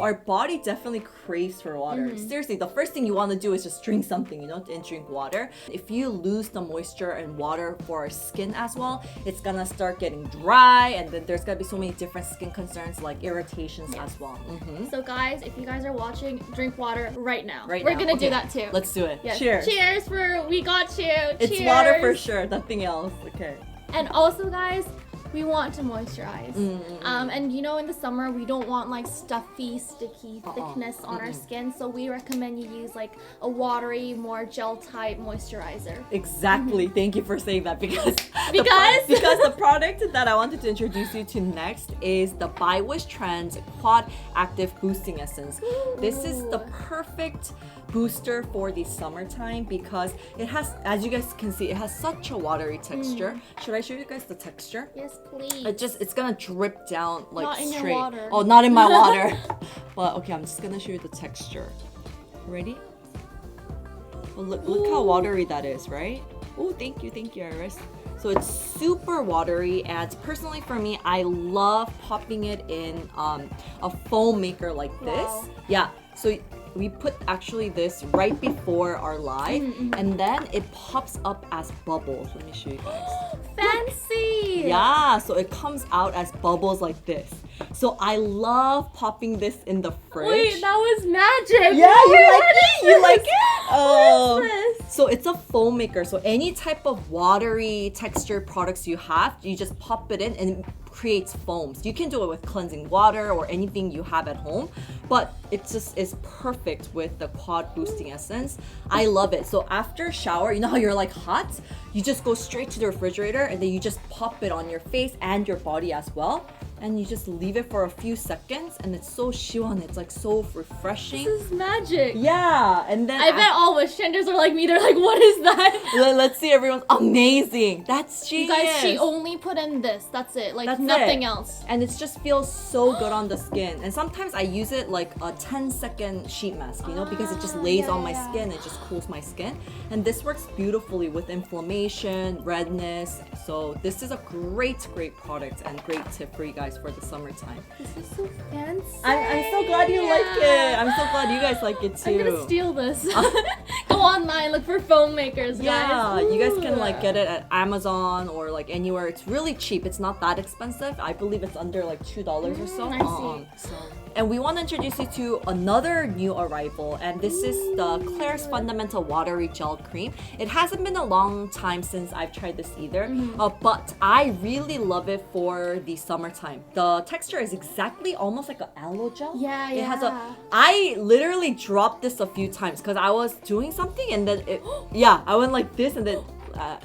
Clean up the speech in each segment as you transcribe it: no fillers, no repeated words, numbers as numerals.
our body definitely craves for water. Seriously, the first thing you want to do is just drink something, and drink water. If you lose the moisture and water for our skin as well, it's gonna start getting dry, and then there's gonna be so many different skin concerns like irritations as well. So guys, if you guys are watching, drink water right now. We're now. gonna do that too. Let's do it. Yes. Cheers. Cheers for We Got You. It's Cheers. water for sure, nothing else. Okay. And also guys, we want to moisturize. And in the summer, we don't want like stuffy, sticky thickness on our skin. So we recommend you use like a watery, more gel type moisturizer. Exactly. Thank you for saying that because Because the product that I wanted to introduce you to next is the by Wishtrend Quad Active Boosting Essence. This is the perfect booster for the summertime because it has, as you guys can see, it has such a watery texture. Should I show you guys the texture? Yes, please. It's gonna drip down like Not in your straight. water. Oh, not in my water. But okay, I'm just gonna show you the texture. Ready? Oh, look how watery that is, right? Oh, thank you, Iris. So it's super watery, and personally for me, I love popping it in a foam maker like this. Wow. Yeah. So we put actually this right before our live, and then it pops up as bubbles. Let me show you guys. Fancy! Yeah, so it comes out as bubbles like this. So I love popping this in the fridge. Wait, that was magic! Yeah, you like it? You like it? Oh. What is this? So it's a foam maker. So any type of watery textured products you have, you just pop it in and it creates foams. You can do it with cleansing water or anything you have at home, but it just is perfect with the Quad Boosting Essence. I love it. So after shower, you know how you're like hot? You just go straight to the refrigerator and then you just pop it on your face and your body as well. And you just leave it for a few seconds and it's so shiwan, it's like so refreshing. This is magic. Yeah, and then I bet all Wishtenders are like me. They're like, what is that? let's see everyone's amazing. That's You genius. guys, she only put in this. That's it. Like That's nothing it. else. And it just feels so good on the skin. And sometimes I use it like a 10-second sheet mask, because it just lays on my skin, it just cools my skin. And this works beautifully with inflammation, redness. So this is a great product and great tip for you guys for the summertime. This is so fancy. I'm so glad you like it. I'm so glad you guys like it too. I'm gonna steal this. Go online, look for foam makers, guys. Yeah, you guys can Ooh. like get it at Amazon or like anywhere. It's really cheap. It's not that expensive. I believe it's under like $2 or so. I see. And we want to introduce you to another new arrival, and this is the Klairs Fundamental Watery Gel Cream. It hasn't been a long time since I've tried this either, but I really love it for the summertime. The texture is exactly almost like an aloe gel. Yeah, It has I literally dropped this a few times because I was doing something and then I went like this and then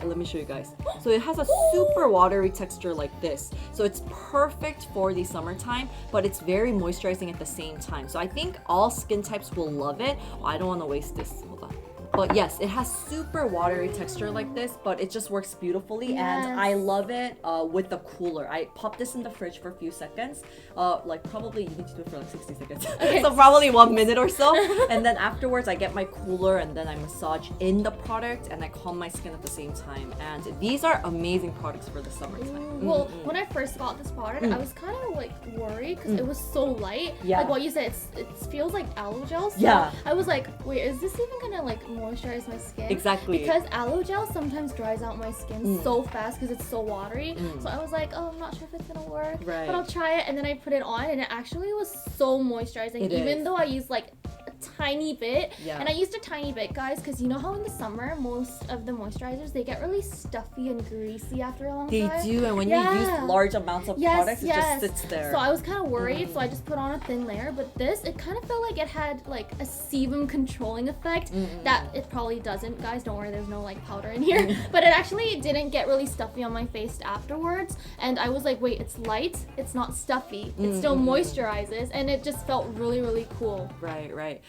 let me show you guys. So it has a super watery texture like this. So it's perfect for the summertime, but it's very moisturizing at the same time. So I think all skin types will love it. Oh, I don't want to waste this. Hold on. But yes, it has super watery texture like this, but it just works beautifully. And I love it with the cooler. I pop this in the fridge for a few seconds. Like probably you need to do it for like 60 seconds. Okay. So probably 1 minute or so. And then afterwards I get my cooler and then I massage in the product and I calm my skin at the same time. And these are amazing products for the summertime. Well, when I first got this product, I was kind of like worried because it was so light. Yeah. Like what you said, it feels like aloe gel. So Yeah. I was like, wait, is this even gonna like moisturize my skin? Exactly. Because aloe gel sometimes dries out my skin so fast because it's so watery. So I was like, oh, I'm not sure if it's gonna work. Right. But I'll try it. And then I put it on and it actually was so moisturizing. Even though I used like a tiny bit. Yeah. And I used a tiny bit, guys, because you know how in the summer most of the moisturizers they get really stuffy and greasy after a long time. They do, and when you use large amounts of products, it just sits there. So I was kind of worried, so I just put on a thin layer. But this, it kind of felt like it had like a sebum controlling effect that it probably doesn't, guys. Don't worry, there's no like powder in here. But it actually didn't get really stuffy on my face afterwards. And I was like, wait, it's light, it's not stuffy, it still moisturizes, and it just felt really cool. Right.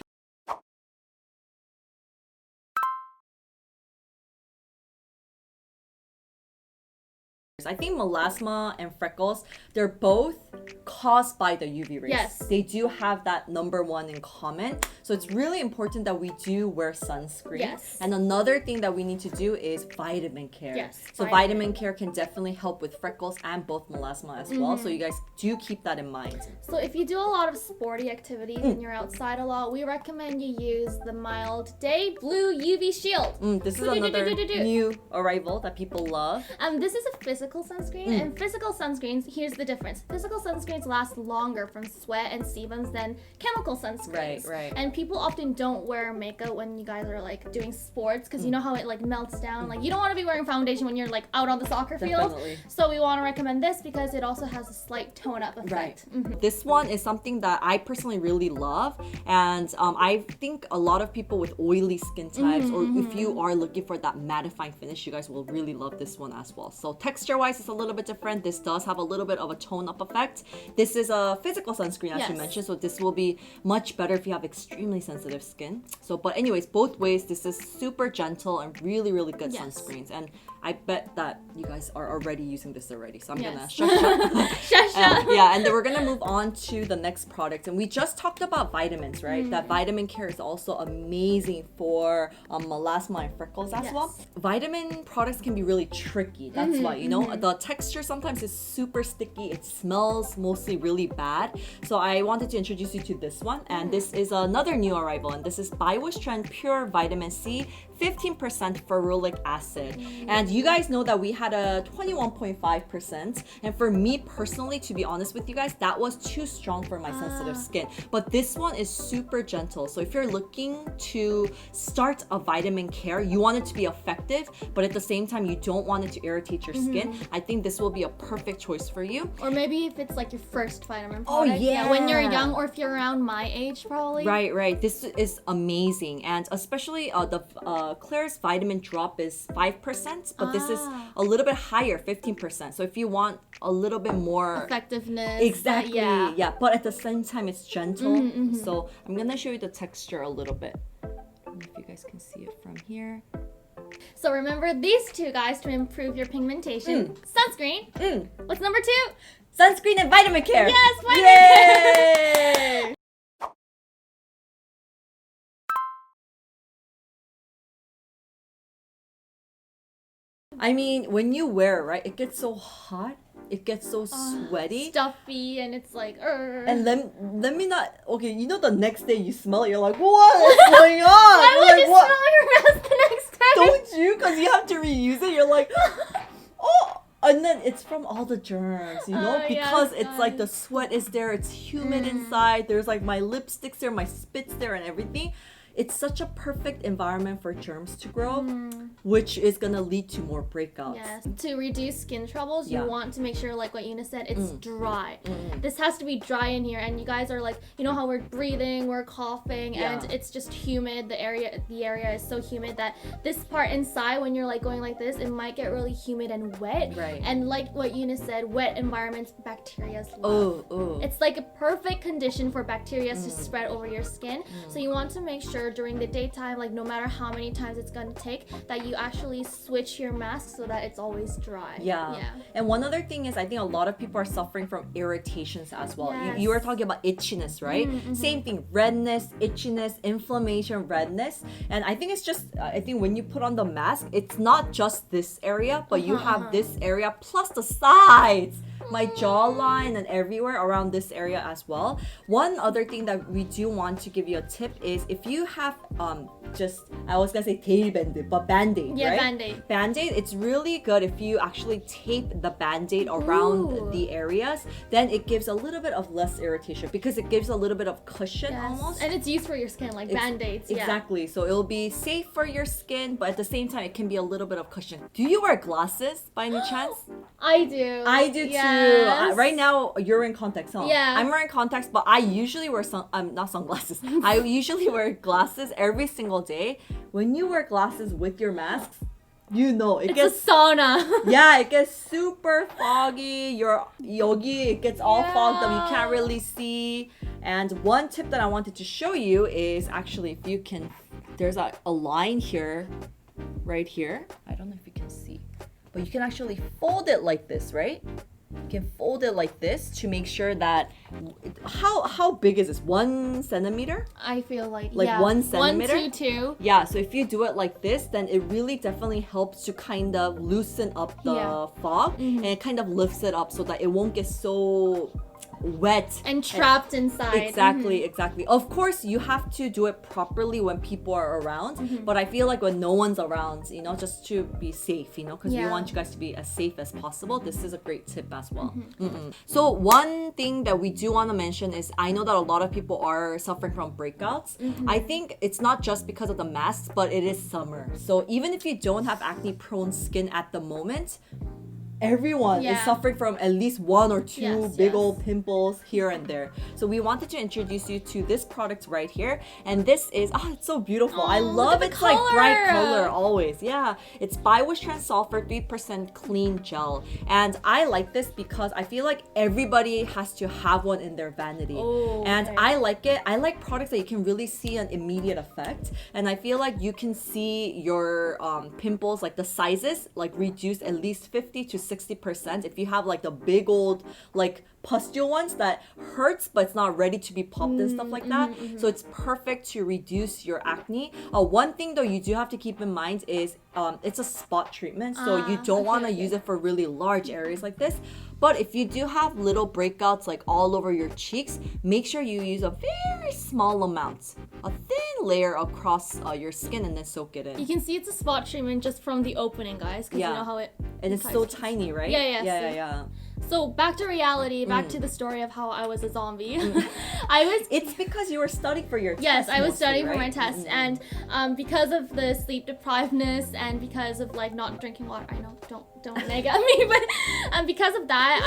I think melasma and freckles, they're both caused by the UV rays. Yes. They do have that number one in common. So it's really important that we do wear sunscreen. Yes. And another thing that we need to do is vitamin care. Yes, So vitamin care can definitely help with freckles and both melasma as well. So you guys do keep that in mind. So if you do a lot of sporty activities and you're outside a lot, we recommend you use the mild Day Blue UV Shield. This is another new arrival that people love. This is a physical sunscreen, and physical sunscreens, here's the difference. Physical sunscreens last longer from sweat and sebums than chemical sunscreens. Right. And people often don't wear makeup when you guys are like doing sports because you know how it like melts down. Like you don't want to be wearing foundation when you're like out on the soccer field. Definitely. So we want to recommend this because it also has a slight tone up effect. Right. This one is something that I personally really love, and I think a lot of people with oily skin types, or if you are looking for that mattifying finish, you guys will really love this one as well. So texture wise, it's a little bit different. This does have a little bit of a tone up effect. This is a physical sunscreen, as you mentioned, so this will be much better if you have extremely sensitive skin. So, but anyways, both ways, this is super gentle and really, really good sunscreens. And I bet that you guys are already using this already. So I'm gonna shush up. Yeah, and then we're gonna move on to the next product. And we just talked about vitamins, right? That vitamin care is also amazing for melasma and freckles as well. Vitamin products can be really tricky. That's why, you know, the texture sometimes is super sticky. It smells mostly really bad. So I wanted to introduce you to this one. And this is another new arrival. And this is by Wishtrend Pure Vitamin C, 15% ferulic acid. And you guys know that we had a 21.5%. And for me personally, to be honest with you guys, that was too strong for my sensitive skin. But this one is super gentle. So if you're looking to start a vitamin care, you want it to be effective, but at the same time, you don't want it to irritate your skin, I think this will be a perfect choice for you. Or maybe if it's like your first vitamin product. When you're young, or if you're around my age, probably. Right. This is amazing. And especially the Klairs vitamin drop is 5%, but this is a little bit higher, 15%. So if you want a little bit more effectiveness. Exactly. Yeah. But at the same time, it's gentle. So I'm gonna show you the texture a little bit. I don't know if you guys can see it from here. So remember these two guys to improve your pigmentation. Sunscreen. What's number 2? Sunscreen and vitamin care. Yes, vitamin care. I mean, when you wear it, right, it gets so hot. It gets so sweaty. Stuffy, and it's like, And let me not, okay, you know the next day you smell it, you're like, what is going on? Why would you smell your mask the next day? Don't you? Because you have to reuse it. You're like, oh. And then it's from all the germs, you know? Because it's like the sweat is there, it's humid inside, there's like my lipsticks there, my spits there and everything. It's such a perfect environment for germs to grow, which is gonna lead to more breakouts. Yes. To reduce skin troubles, you want to make sure, like what Eunice said, it's dry. This has to be dry in here, and you guys are like, you know how we're breathing, we're coughing, and it's just humid. The area is so humid that this part inside, when you're like going like this, it might get really humid and wet. Right. And like what Eunice said, wet environments, bacteria love. It's like a perfect condition for bacteria to spread over your skin. So you want to make sure during the daytime, like no matter how many times it's gonna take, that you actually switch your mask so that it's always dry. Yeah. And one other thing is, I think a lot of people are suffering from irritations as well. Yes. You were talking about itchiness, right? Same thing, redness, itchiness, inflammation, redness. And I think it's just, I think when you put on the mask, it's not just this area, but you have this area plus the sides. My jawline and everywhere around this area as well. One other thing that we do want to give you a tip is if you have just, I was gonna say tailband, but band-aid, right? Band-aid. Band-aid, it's really good if you actually tape the band-aid around the areas, then it gives a little bit of less irritation because it gives a little bit of cushion almost. And it's used for your skin, like band-aids. Exactly. So it'll be safe for your skin, but at the same time, it can be a little bit of cushion. Do you wear glasses by any chance? I do. I do too. Right now, you're in contacts, huh? Yeah. I'm wearing contacts, but I usually wear not sunglasses. I usually wear glasses every single day. When you wear glasses with your masks, you know it gets a sauna. Yeah, it gets super foggy. Your yogi, it gets all fogged up. You can't really see. And one tip that I wanted to show you is actually if you can, there's a line here, right here. I don't know if you can see. but you can actually fold it like this, right? You can fold it like this to make sure that how big is this? 1 centimeter? I feel like 1 centimeter? 1, 2, 2. Yeah, so if you do it like this, then it really definitely helps to kind of loosen up the fog and it kind of lifts it up so that it won't get so wet and trapped inside. Exactly. Of course, you have to do it properly when people are around, but I feel like when no one's around, you know, just to be safe, you know, because we want you guys to be as safe as possible. This is a great tip as well. So one thing that we do want to mention is I know that a lot of people are suffering from breakouts. I think it's not just because of the masks, but it is summer. So even if you don't have acne prone skin at the moment, everyone is suffering from at least 1 or 2 big old pimples here and there. So we wanted to introduce you to this product right here. And this is, it's so beautiful. I love it. It's like bright color always. Yeah. It's by Wishtrend Sulfur 3% clean gel. And I like this because I feel like everybody has to have one in their vanity. And I like it. I like products that you can really see an immediate effect. And I feel like you can see your pimples, like the sizes, like reduce at least 50 to 60% if you have like the big old like pustule ones that hurts but it's not ready to be popped and stuff like that. So it's perfect to reduce your acne. One thing though you do have to keep in mind is it's a spot treatment, so you don't want to use it for really large areas like this. But if you do have little breakouts like all over your cheeks, make sure you use a very small amount, a thin layer across your skin, and then soak it in. You can see it's a spot treatment just from the opening, guys, because you know how it... And it's so tiny, right? Yeah. So back to reality, back to the story of how I was a zombie. It's because you were studying for your test. Yes, I was mostly, studying right? for my test, and because of the sleep deprivedness and because of like not drinking water, I know, don't nag at me, but because of that,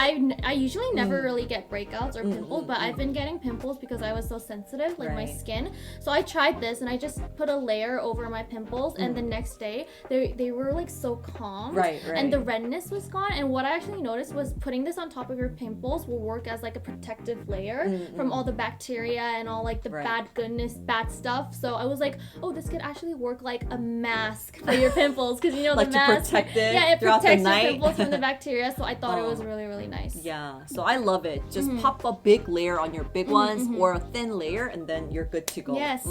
I usually never really get breakouts or pimples, but I've been getting pimples because I was so sensitive, like my skin. So I tried this and I just put a layer over my pimples, and the next day they were like so calm, right. And the redness was gone. And what I actually noticed was putting this on top of your pimples will work as like a protective layer from all the bacteria and all like the bad stuff. So I was like, oh, this could actually work like a mask for your pimples, because you know like the mask, to protect it it protects the your pimples from the bacteria. So I thought it was really, really nice. Yeah, so I love it. Just pop a big layer on your big ones or a thin layer, and then you're good to go. Yes.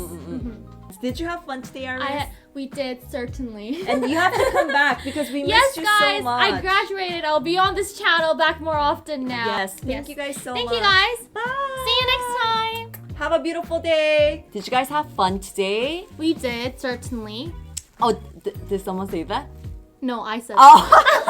Did you have fun today, Iris? We did, certainly. And you have to come back because we missed you guys, so much. I graduated. I'll be on this channel back more often now. Yes, thank you guys so much. Thank you guys. Bye. See you next time. Have a beautiful day. Did you guys have fun today? We did, certainly. Oh, did someone say that? No, I said Oh.